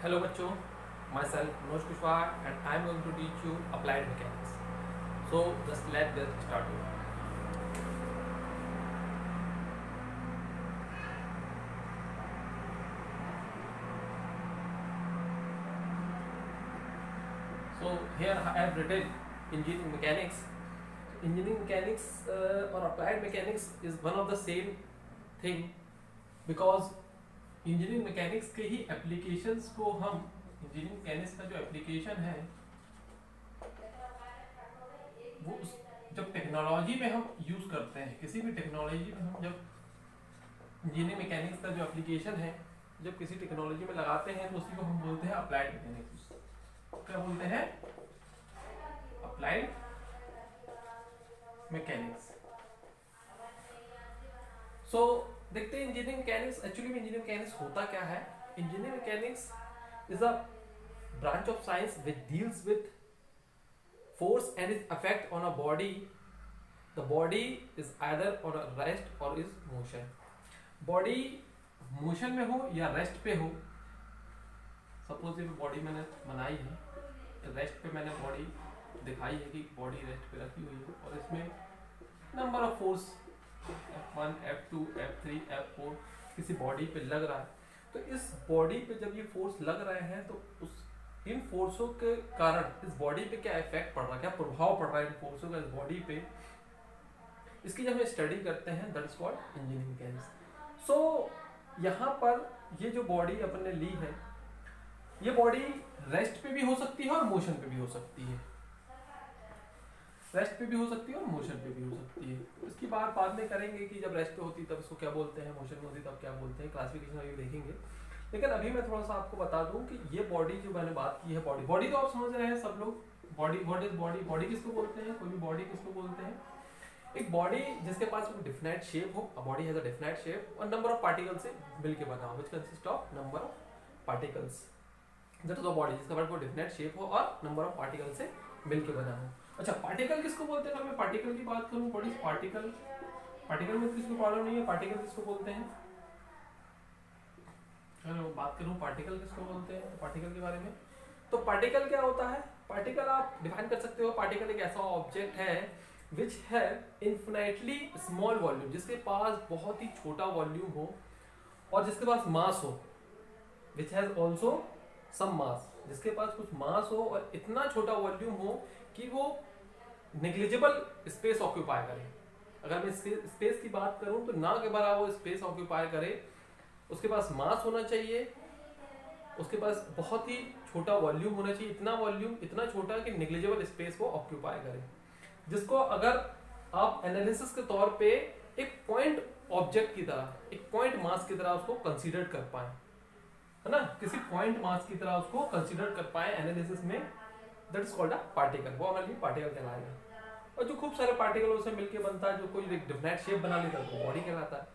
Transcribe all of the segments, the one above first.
Hello बच्चों, myself Manoj Kushwaha and I am going to teach you applied mechanics. So just let us start with. So here I have written engineering mechanics. Engineering mechanics or applied mechanics is one of the same thing because engineering mechanics के ही applications को हम engineering mechanics का जो application है वो उस जब technology में हम यूज़ करते हैं, किसी भी टेक्नोलॉजी में हम जब इंजीनियरिंग मैकेनिक्स का जो एप्लीकेशन है जब किसी टेक्नोलॉजी में लगाते हैं तो उसी को हम बोलते हैं अप्लाइड मैकेनिक्स। क्या बोलते हैं? Applied mechanics. सो देखते हैं इंजीनियरिंग मैकेनिक्स एक्चुअली में इंजीनियरिंग मैकेनिक्स होता क्या है। Engineering mechanics is a branch of science which deals with force and its effect on a body. The body is either on a rest or is motion. Body motion में हो या rest पे हो। Suppose ये body मैंने बनाई है, rest पे मैंने बॉडी दिखाई है कि बॉडी रेस्ट पे रखी हुई है और इसमें number of force F1, F2, F3, F4 किसी बॉडी पे लग रहा है। तो इस बॉडी पे जब ये फोर्स लग रहे हैं तो उस इन फोर्सों के कारण इस बॉडी पे क्या इफेक्ट पड़ रहा है, क्या प्रभाव पड़ रहा है इन फोर्सों का इस बॉडी पे, इसकी जब हम स्टडी करते हैं that is called engineering mechanics. So यहाँ पर ये जो बॉडी अपन ने ली है ये बॉडी रेस्ट पे भी हो सकती है और मोशन पे भी हो सकती है। रेस्ट पे भी हो सकती है और मोशन पे भी हो सकती है। इसकी बात बाद में करेंगे कि जब रेस्ट पे होती है तब इसको क्या बोलते हैं, मोशन में होती है तब क्या बोलते हैं, क्लासिफिकेशन अभी देखेंगे। लेकिन अभी मैं थोड़ा सा आपको बता दूं कि ये बॉडी जो मैंने बात की है, बॉडी तो आप समझ रहे हैं सब लोग। Body what is body, body किसको बोलते हैं, कोई भी बॉडी किसको बोलते हैं? एक बॉडी जिसके पास एक डिफिनाइट शेप हो, a body has a definite shape और नंबर ऑफ पार्टिकल से मिलके बना हो, which consist of number of particles. That is a body जिसका पास कोई डिफिनाइट शेप हो और नंबर ऑफ पार्टिकल से मिलके बना हो। अच्छा, पार्टिकल किसको बोलते हैं? अगर मैं पार्टिकल की बात करूं, व्हाट इज पार्टिकल? पार्टिकल में किसको प्रॉब्लम नहीं है, पार्टिकल किसको बोलते हैं? अगर बात करूं पार्टिकल किसको बोलते हैं, पार्टिकल के बारे में, तो पार्टिकल क्या होता है? पार्टिकल आप डिफाइन कर सकते हो, पार्टिकल एक ऐसा ऑब्जेक्ट है विच है इन्फिनाइटली स्मॉल वॉल्यूम, जिसके पास बहुत ही छोटा वॉल्यूम हो और जिसके पास मास हो, विच हैज ऑल्सो सम मास, जिसके पास कुछ मास हो और इतना छोटा वॉल्यूम हो कि वो नेग्लिजिबल स्पेस ऑक्यूपाई करे। अगर मैं स्पेस की बात करूं तो ना के बराबर वो स्पेस ऑक्यूपाई करे, उसके पास मास होना चाहिए, उसके पास बहुत ही छोटा वॉल्यूम होना चाहिए, इतना वॉल्यूम इतना छोटा कि नेग्लिजिबल स्पेस को ऑक्यूपाई करे, जिसको अगर आप एनालिसिस के तौर पे एक पॉइंट ऑब्जेक्ट की तरह, एक पॉइंट मास की तरह उसको कंसीडर कर पाए, है ना, किसी पॉइंट मास की तरह उसको कंसीडर कर पाए एनालिसिस में, that is called a particle. वो हमारे लिए पार्टिकल कहलाएगा। और जो खूब सारे पार्टिकलों से मिलकर बनता है, जो कोई डिफिनाइट शेप बना लेता है तो बॉडी कहलाता है।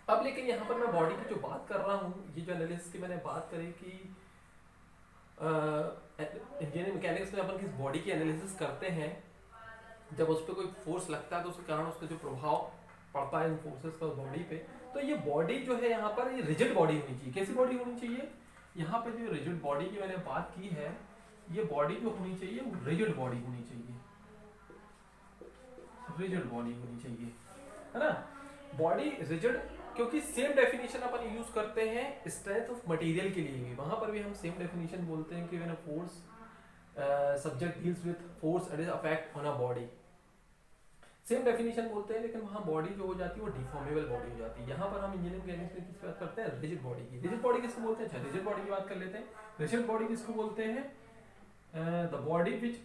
अब लेकिन यहाँ पर मैं बॉडी की जो बात कर रहा हूँ, ये जो एनालिसिस की मैंने बात करी कि इंजीनियरिंग मैकेनिक्स में अपन किस बॉडी की एनालिसिस करते हैं, जब उस पर कोई फोर्स लगता है तो उसके कारण उसका जो प्रभाव पड़ता है इन फोर्सेस का बॉडी पे, तो ये बॉडी जो है यहाँ पर ये रिजिड बॉडी होनी चाहिए। कैसी बॉडी होनी चाहिए? यहाँ पे जो रिजिड बॉडी की मैंने बात की है, ये बॉडी जो होनी चाहिए वो रिजिड बॉडी होनी चाहिए, रिजिड बॉडी होनी चाहिए, है ना। बॉडी रिजिड, क्योंकि सेम डेफिनेशन अपन यूज करते हैं स्ट्रेंथ ऑफ मटेरियल के लिए भी, वहां पर भी हम सेम डेफिनेशन बोलते हैं कि when a force subject deals with force and its effect on a body, same definition बोलते हैं, लेकिन वहां बॉडी जो हो जाती है वो डिफॉर्मेबल बॉडी हो जाती है। यहाँ पर हम इंजीनियरिंग मैकेनिक्स में किस बात करते हैं? रिजिड बॉडी की। रिजिड बॉडी किसको बोलते हैं? अच्छा, रिजिड बॉडी की बात कर लेते हैं। रिजिड बॉडी किसको बोलते हैं? The body which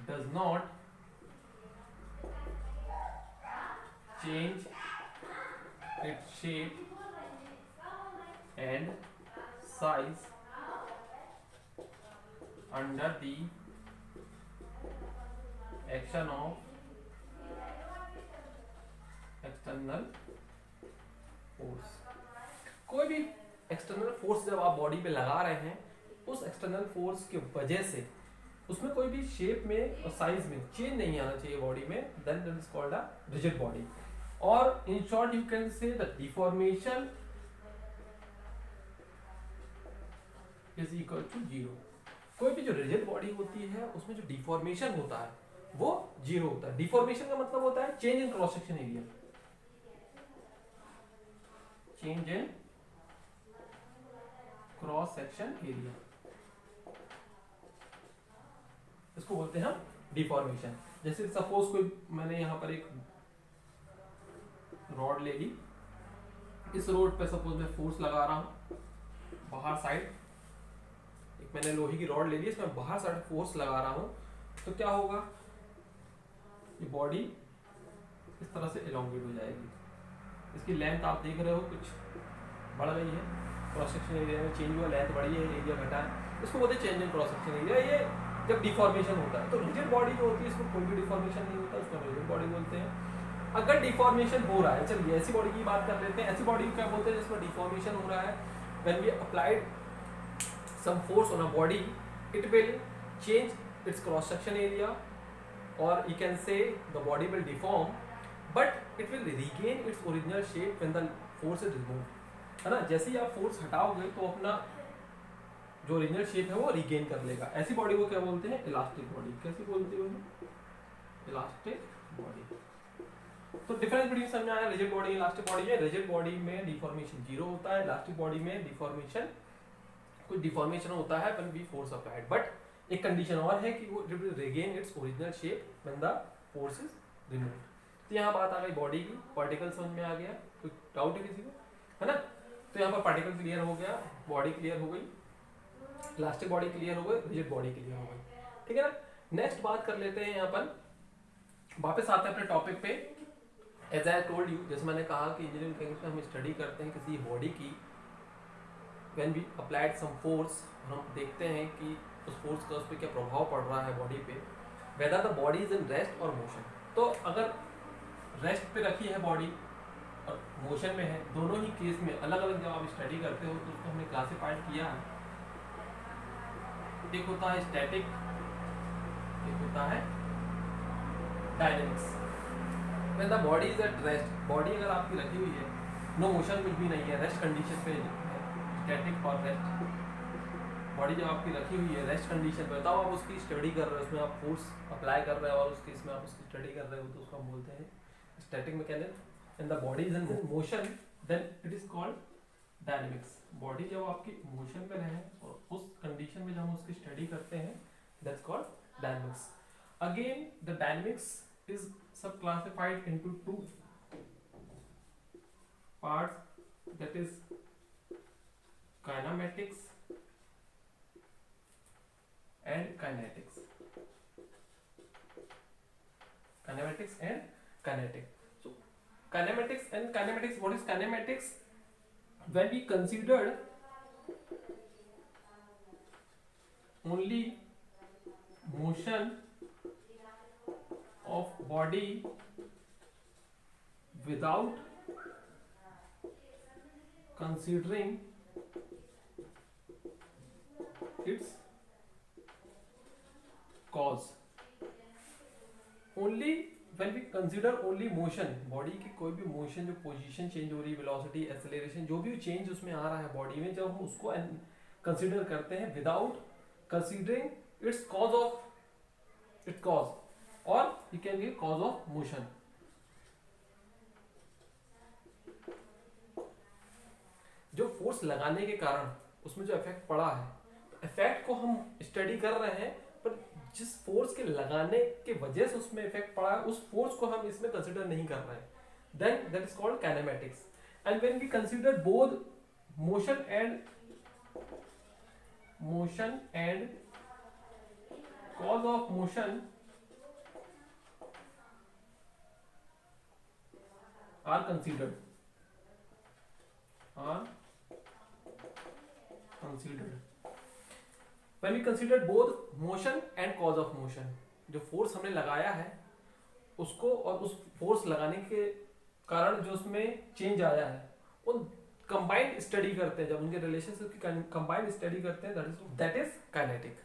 does not change its shape and size under the action of external force। कोई भी एक्सटर्नल फोर्स जब आप बॉडी पे लगा रहे हैं, उस एक्सटर्नल फोर्स की वजह से उसमें कोई भी शेप में और साइज में चेंज नहीं आना चाहिए बॉडी में, then that is called a rigid body. और in short you can say the deformation is equal to 0। कोई भी जो रिजिड बॉडी होती है उसमें जो डिफॉर्मेशन होता है वो 0 होता है। डिफॉर्मेशन का मतलब होता है change in cross section area, change in cross section area, इसको बोलते हैं हम डिफॉर्मेशन। जैसे सपोज कोई मैंने यहां पर एक रॉड ले ली, इस रोड पे सपोज मैं फोर्स लगा रहा हूं बाहर साइड, एक मैंने लोहे की रॉड ले ली, इसमें बाहर साइड फोर्स लगा रहा हूं, तो क्या होगा, ये बॉडी इस तरह से एलोंगेट हो जाएगी। इसकी लेंथ आप देख रहे हो कुछ बढ़ गई है, क्रॉस सेक्शन एरिया में चेंज हुआ, लेंथ बढ़ी है, एरिया घटा है, इसको बोलते हैं change in cross section area. ये जब डिफॉर्मेशन होता है, तो रिजिड बॉडी जो होती है इसमें कोई भी डिफॉर्मेशन नहीं होता, उसको रिजिड बॉडी बोलते हैं। अगर डिफॉर्मेशन हो रहा है, चलिए ऐसी बॉडी की बात कर लेते हैं। ऐसी बॉडी को क्या बोलते हैं जिसमें डिफॉर्मेशन हो रहा है, when we applied some force on a body it will change its cross section area, or you can say the body will deform but it will regain its original shape when the force is removed, है ना। जैसे ही आप force हटाओगे तो अपना जो original shape है वो regain कर लेगा। ऐसी बॉडी को क्या बोलते हैं, इलास्टिक बॉडी। कैसी बोलते हो, इलास्टिक बॉडी। तो डिफरेंस बिटवीन समझ में आया, रिजिड बॉडी इलास्टिक बॉडी में। रिजिड बॉडी में डिफॉर्मेशन 0 होता है, इलास्टिक बॉडी में डिफॉर्मेशन कुछ डिफॉर्मेशन होता है when we force applied, but एक कंडीशन और है कि वो regain its original shape when the force is removed. तो यहाँ बात आ गई बॉडी की, पार्टिकल समझ में आ गया, कोई डाउट है किसी को, है ना। तो यहाँ पर पार्टिकल क्लियर हो गया, बॉडी क्लियर हो गई, इलास्टिक बॉडी क्लियर हो गई, रिजिड बॉडी क्लियर हो गई, ठीक है ना। नेक्स्ट बात कर लेते हैं, यहाँ पर वापस आते हैं अपने टॉपिक पे। एज आई टोल्ड यू, जैसे मैंने कहा कि इंजीनियरिंग केमिस्ट्री में हम स्टडी करते हैं किसी बॉडी की, when we applied some force, हम देखते हैं कि उस फोर्स का उस पर क्या प्रभाव पड़ रहा है बॉडी पे, whether the body is in rest और मोशन। तो अगर रेस्ट पे रखी है बॉडी और मोशन में है, दोनों ही केस में अलग अलग जब आप स्टडी करते हो तो उसको हमने क्लासिफाइड किया है। एक होता है स्टैटिक, एक होता है dynamics. When the body is at rest, body अगर आपकी रखी हुई है, नो मोशन कुछ भी नहीं है, रेस्ट कंडीशन पे है, स्टैटिक और रेस्ट। बॉडी जब आपकी रखी हुई है रेस्ट कंडीशन पे, बताओ आप उसकी स्टडी कर रहे हो, उसमें आप फोर्स अप्लाई कर रहे हो और उसके इसमें आप उसकी स्टडी कर रहे हो, तो उसको हम बोलते हैं static mechanism. And the body is in motion then it is called dynamics. Body जब आपकी मोशन में रहे और उस कंडीशन में जब हम उसकी स्टडी करते हैं, that's called dynamics. Again the dynamics is subclassified into 2 parts, that is kinematics and kinetics. Kinematics and kinetic. So kinematics and kinematics, what is kinematics? When we considered only motion of body without considering its cause, only when we consider only motion, body की कोई भी motion, जो position change हो रही है, velocity, acceleration, जो भी change उसमें आ रहा है बॉडी में, जब हम उसको कंसीडर करते हैं without considering its cause of its cause, और you can give cause of motion. जो फोर्स लगाने के कारण उसमें जो इफेक्ट पड़ा है, इफेक्ट को हम स्टडी कर रहे हैं, पर जिस फोर्स के लगाने के वजह से उसमें इफेक्ट पड़ा है, उस फोर्स को हम इसमें कंसीडर नहीं कर रहे हैं, then that is called kinematics. And when we consider both motion and cause of motion are considered when we consider both motion and cause of motion, जो फोर्स हमने लगाया है उसको और उस फोर्स लगाने के कारण जो उसमें चेंज आया है, उन कंबाइंड स्टडी करते हैं, जब उनके रिलेशनशिप की कंबाइंड स्टडी करते हैं, दैट इज काइनेटिक।